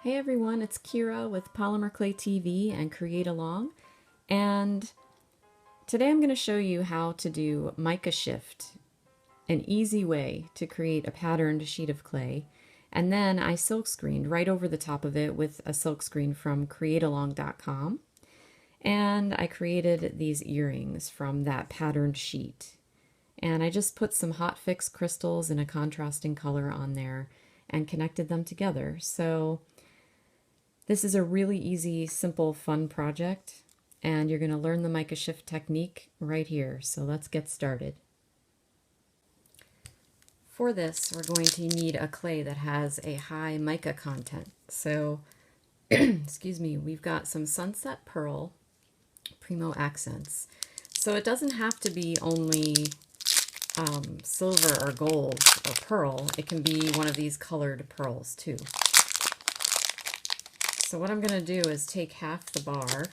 Hey everyone, it's Kira with Polymer Clay TV and Create Along, and today I'm going to show you how to do mica shift, an easy way to create a patterned sheet of clay. And then I silkscreened right over the top of it with a silkscreen from createalong.com, and I created these earrings from that patterned sheet. And I just put some hot fix crystals in a contrasting color on there and connected them together. So this is a really easy, simple, fun project, and you're going to learn the mica shift technique right here. So let's get started. For this, we're going to need a clay that has a high mica content. So, excuse me, we've got some Sunset Pearl Primo Accents. So it doesn't have to be only silver or gold or pearl. It can be one of these colored pearls too. So what I'm going to do is take half the bar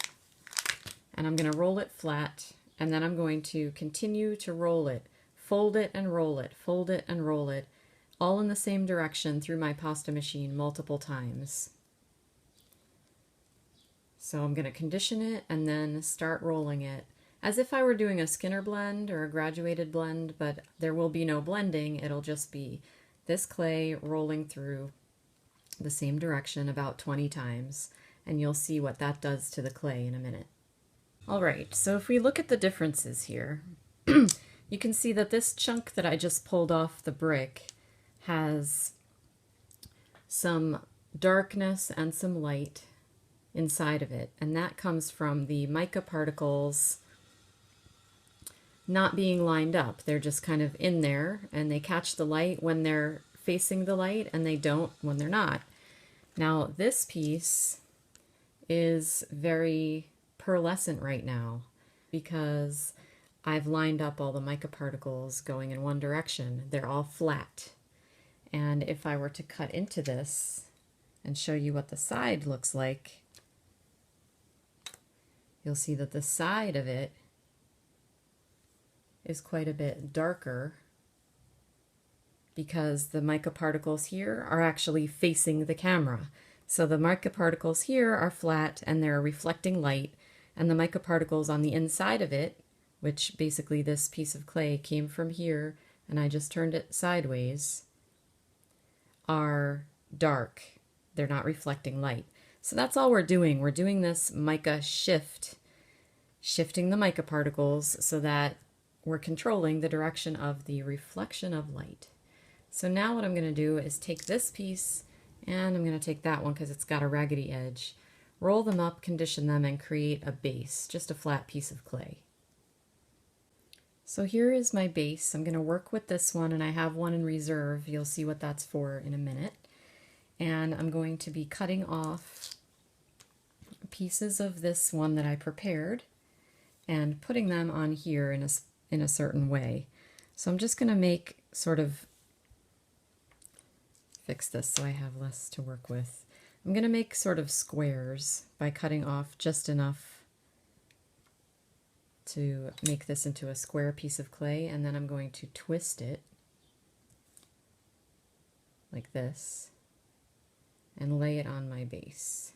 and I'm going to roll it flat, and then I'm going to continue to roll it, fold it and roll it, fold it and roll it, all in the same direction through my pasta machine multiple times. So I'm going to condition it and then start rolling it as if I were doing a Skinner blend or a graduated blend, but there will be no blending. It'll just be this clay rolling through the same direction about 20 times, and you'll see what that does to the clay in a minute. All right, so if we look at the differences here, you can see that this chunk that I just pulled off the brick has some darkness and some light inside of it, and that comes from the mica particles not being lined up. They're just kind of in there, and they catch the light when they're facing the light, and they don't when they're not. Now this piece is very pearlescent right now because I've lined up all the mica particles going in one direction. They're all flat. And if I were to cut into this and show you what the side looks like, you'll see that the side of it is quite a bit darker because the mica particles here are actually facing the camera. So the mica particles here are flat and they're reflecting light, and the mica particles on the inside of it, which basically this piece of clay came from here and I just turned it sideways, are dark. They're not reflecting light. So that's all we're doing. We're doing this mica shift, shifting the mica particles so that we're controlling the direction of the reflection of light. So now what I'm going to do is take this piece, and I'm going to take that one because it's got a raggedy edge, roll them up, condition them, and create a base, just a flat piece of clay. So here is my base. I'm going to work with this one, and I have one in reserve. You'll see what that's for in a minute. And I'm going to be cutting off pieces of this one that I prepared and putting them on here in a certain way. So I'm just going to make sort of fix this so I have less to work with. I'm going to make sort of squares by cutting off just enough to make this into a square piece of clay, and then I'm going to twist it like this and lay it on my base.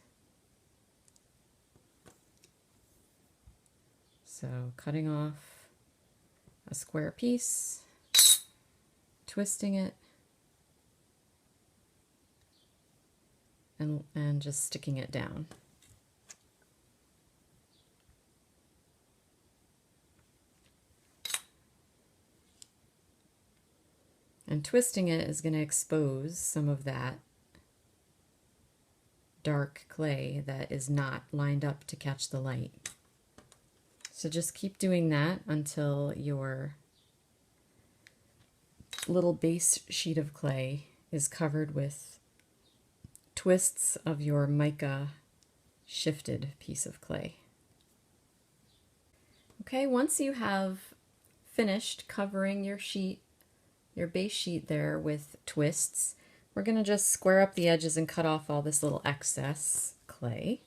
So cutting off a square piece, twisting it, and just sticking it down. And twisting it is going to expose some of that dark clay that is not lined up to catch the light. So just keep doing that until your little base sheet of clay is covered with twists of your mica shifted piece of clay. Okay, once you have finished covering your sheet, your base sheet there with twists, we're going to just square up the edges and cut off all this little excess clay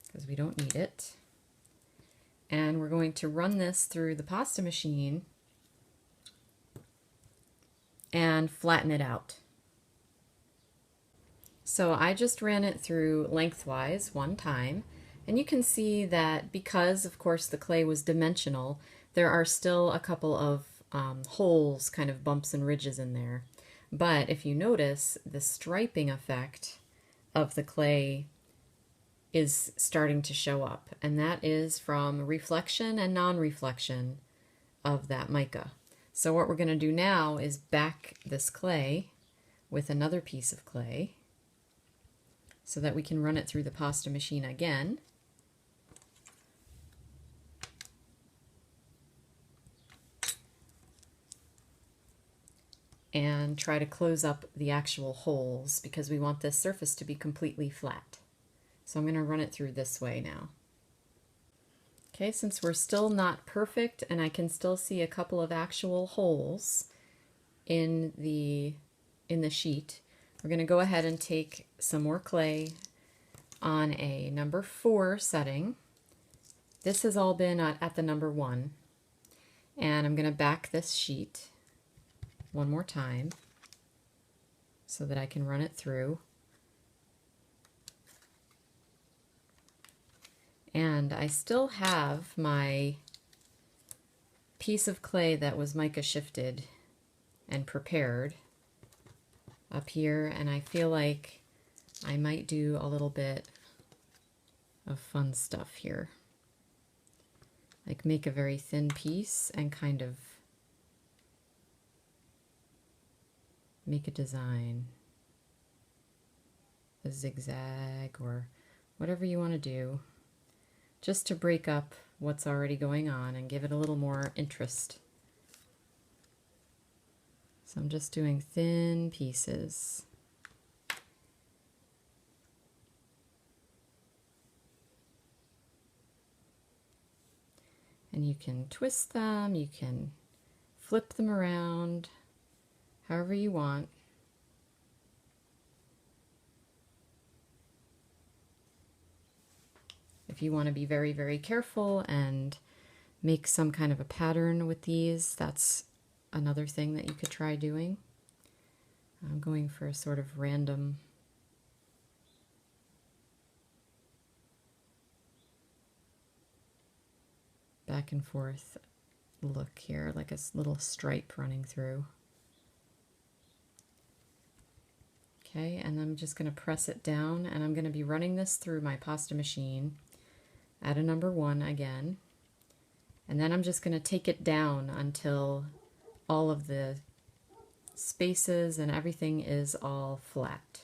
because we don't need it. And we're going to run this through the pasta machine and flatten it out. So I just ran it through lengthwise one time, and you can see that because, of course, the clay was dimensional, there are still a couple of holes, kind of bumps and ridges in there. But if you notice, the striping effect of the clay is starting to show up, and that is from reflection and non-reflection of that mica. So what we're going to do now is back this clay with another piece of clay so that we can run it through the pasta machine again. And try to close up the actual holes because we want this surface to be completely flat. So I'm going to run it through this way now. Okay, since we're still not perfect and I can still see a couple of actual holes in the sheet, we're going to go ahead and take some more clay on a number 4 setting. This has all been at the number 1. And I'm going to back this sheet one more time so that I can run it through. And I still have my piece of clay that was mica shifted and prepared up here, and I feel like I might do a little bit of fun stuff here. Like make a very thin piece and kind of make a design, a zigzag or whatever you want to do, just to break up what's already going on and give it a little more interest. So I'm just doing thin pieces. And you can twist them, you can flip them around, however you want. If you want to be very, very careful and make some kind of a pattern with these, that's another thing that you could try doing. I'm going for a sort of random back and forth look here, like a little stripe running through. Okay, and I'm just going to press it down, and I'm going to be running this through my pasta machine at a number 1 again. And then I'm just going to take it down until all of the spaces and everything is all flat.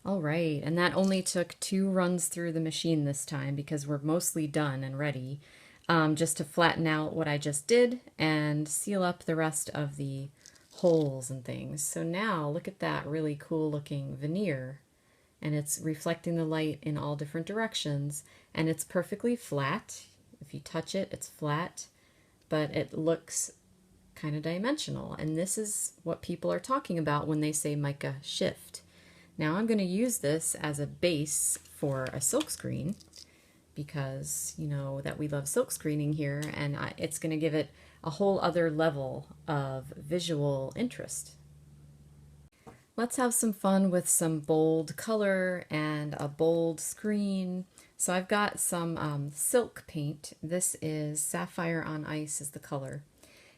All right, and that only took 2 runs through the machine this time because we're mostly done and ready, just to flatten out what I just did and seal up the rest of the holes and things. So now look at that really cool looking veneer, and it's reflecting the light in all different directions, and it's perfectly flat. If you touch it, it's flat, but it looks kind of dimensional, and this is what people are talking about when they say mica shift. Now I'm going to use this as a base for a silkscreen because you know that we love silk screening here, and it's going to give it a whole other level of visual interest. Let's have some fun with some bold color and a bold screen. So I've got some silk paint. This is Sapphire on Ice is the color.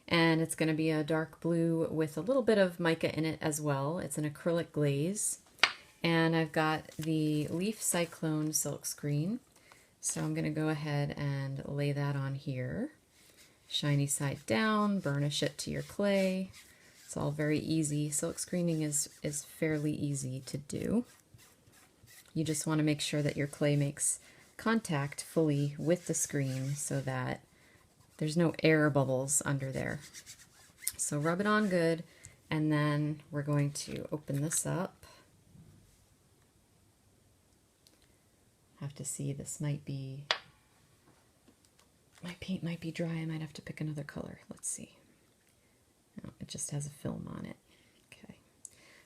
And it's going to be a dark blue with a little bit of mica in it as well. It's an acrylic glaze. And I've got the Leaf Cyclone silk screen. So I'm going to go ahead and lay that on here. Shiny side down, burnish it to your clay. It's all very easy. Silk screening is fairly easy to do. You just want to make sure that your clay makes contact fully with the screen so that there's no air bubbles under there. So rub it on good, and then we're going to open this up. Have to see, this might be, my paint might be dry. I might have to pick another color. Let's see. No, it just has a film on it. Okay.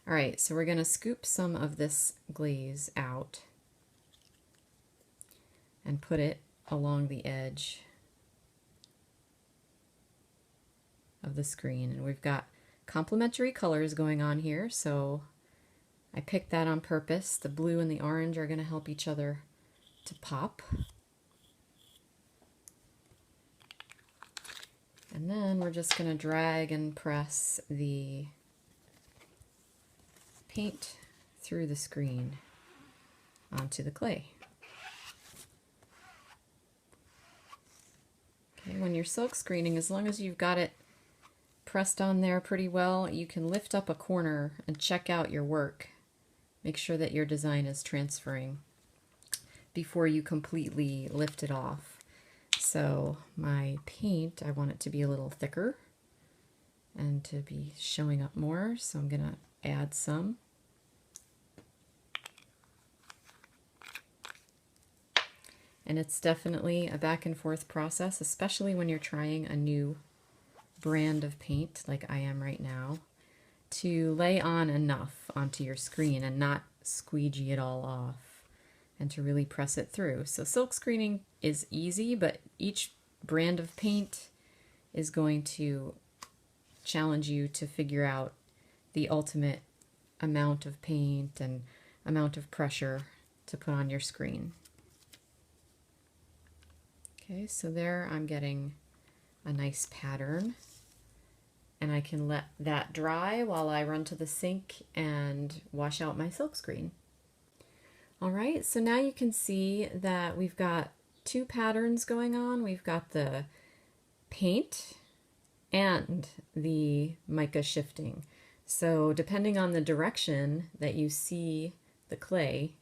All right, so we're going to scoop some of this glaze out and put it along the edge of the screen. And we've got complementary colors going on here, so I picked that on purpose. The blue and the orange are going to help each other to pop. And then we're just going to drag and press the paint through the screen onto the clay. Okay, when you're silk screening, as long as you've got it pressed on there pretty well, you can lift up a corner and check out your work. Make sure that your design is transferring before you completely lift it off. So my paint, I want it to be a little thicker and to be showing up more, so I'm going to add some. And it's definitely a back and forth process, especially when you're trying a new brand of paint like I am right now, to lay on enough onto your screen and not squeegee it all off, and to really press it through. So silk screening is easy, but each brand of paint is going to challenge you to figure out the ultimate amount of paint and amount of pressure to put on your screen. Okay, so there I'm getting a nice pattern, and I can let that dry while I run to the sink and wash out my silk screen. All right, so now you can see that we've got two patterns going on. We've got the paint and the mica shifting. So depending on the direction that you see the clay,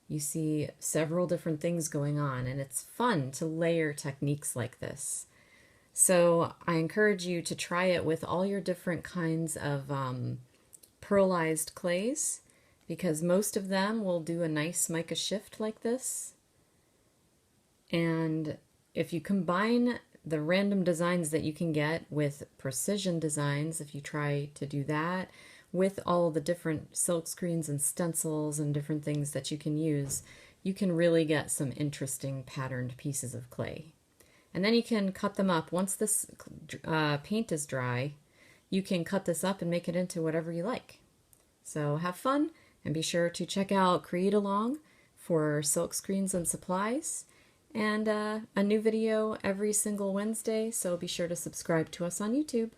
you see several different things going on, and it's fun to layer techniques like this. So I encourage you to try it with all your different kinds of pearlized clays, because most of them will do a nice mica shift like this. And if you combine the random designs that you can get with precision designs, if you try to do that, with all the different silk screens and stencils and different things that you can use, you can really get some interesting patterned pieces of clay. And then you can cut them up. Once this paint is dry, you can cut this up and make it into whatever you like. So have fun, and be sure to check out Create Along for silk screens and supplies, and a new video every single Wednesday, so be sure to subscribe to us on YouTube.